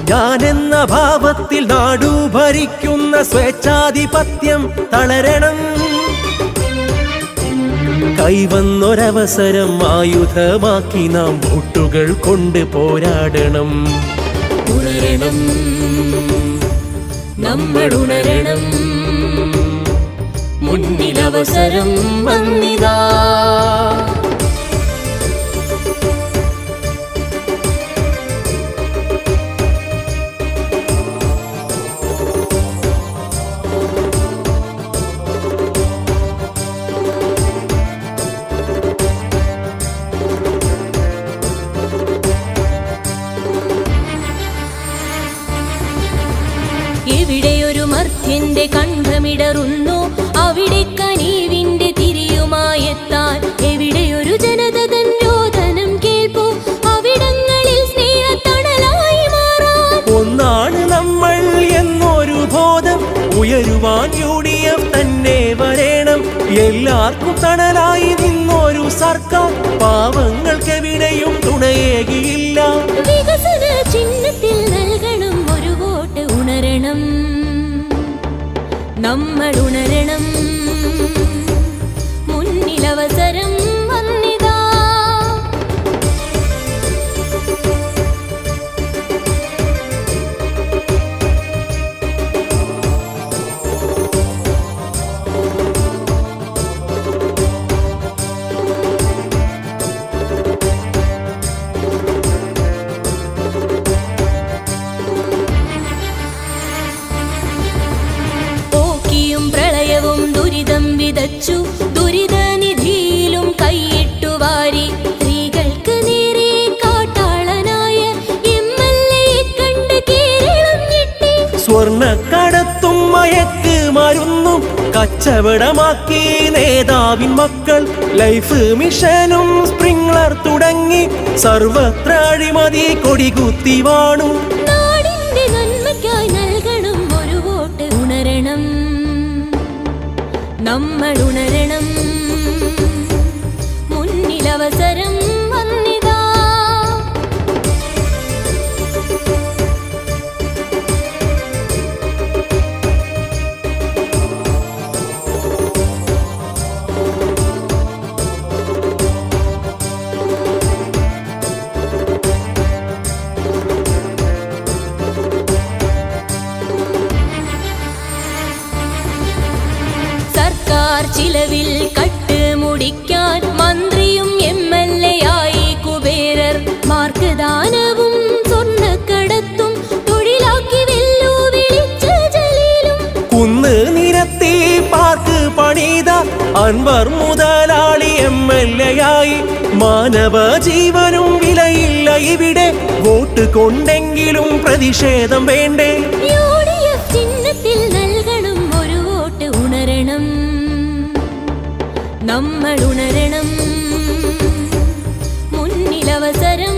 ഞാനെന്ന ഭാവത്തിൽ നാടു ഭരിക്കുന്ന സ്വേച്ഛാധിപത്യം തളരണം. കൈവന്നൊരവസരം ആയുധമാക്കി നാം വോട്ടുകൾ കൊണ്ട് പോരാടണം. ഉണരണം, നമ്മൾ ഉണരണം, മുന്നിലവസരം വന്നിതാ. എവിടെയൊരു മർത്യന്റെ കണ്ഠമിടറുന്നു, അവിടെ കനീവിന്റെ തിരിയുമായെത്താൻ. എവിടെയൊരു ജനത തൻ രോദനം കേൾപ്പൂ, അവിടങ്ങളിൽ സ്നേഹത്തണലായി മാറാൻ. ഒന്നാണ് നമ്മൾ എന്നൊരു ബോധം ഉയരുവാൻ UDF തന്നെ വരേണം. എല്ലാവർക്കും തണലായി നിന്നൊരു സർക്കാർ പാവങ്ങൾക്കെവിടെയും തുണയേകിയില്ല. വികസന ചിഹ്നത്തിൽ നൽകണം ഒരു വോട്ട്. ഉണരണം, നമ്മൾ ഉണരണം, മുന്നിലവസരം വന്നിതാ. പ്രളയവും ദുരിതം വിതച്ചു, ദുരിതനിധിയിലും കൈയിട്ടു വാരി. സ്ത്രീകൾക്ക് നേരെ കാട്ടാളനായ MLA കണ്ട് കേരളം ഞെട്ടി. സ്വർണ്ണക്കടത്തും മയക്ക് മരുന്നും കച്ചവടമാക്കി നേതാവിൻ മക്കൾ. ലൈഫ് മിഷനും സ്പ്രിംഗ്ലർ തുടങ്ങി സർവത്ര അഴിമതി കൊടികുത്തി വാണു. നാടിന്റെ നന്മയ്ക്കായി നൽകണം ഒരു വോട്ട്. ഉണരണം, നമ്മൾ ഉണരണം, മുന്നിലവസരം വന്നിതാ. ചിലവിൽ കട്ട് മുടിക്കാൻ മന്ത്രിയും MLA ആയി കുബേരർ. മാർക്ക് ദാനവും സ്വർണ്ണക്കടത്തും തൊഴിലാക്കി വെല്ലുവിളിച്ച ജലീലും. കുന്ന് നിരത്തി പാർക്ക് പണിത അൻവർ മുതലാളി MLA ആയി. മാനവ ജീവനും വിലയില്ല ഇവിടെ, വോട്ട് കൊണ്ടെങ്കിലും പ്രതിഷേധം വേണ്ടേ. UDF ചിഹ്നത്തിൽ നൽകണം ഒരു വോട്ട്. ഉണരണം, നമ്മൾ ഉണരണം, മുന്നിലവസരം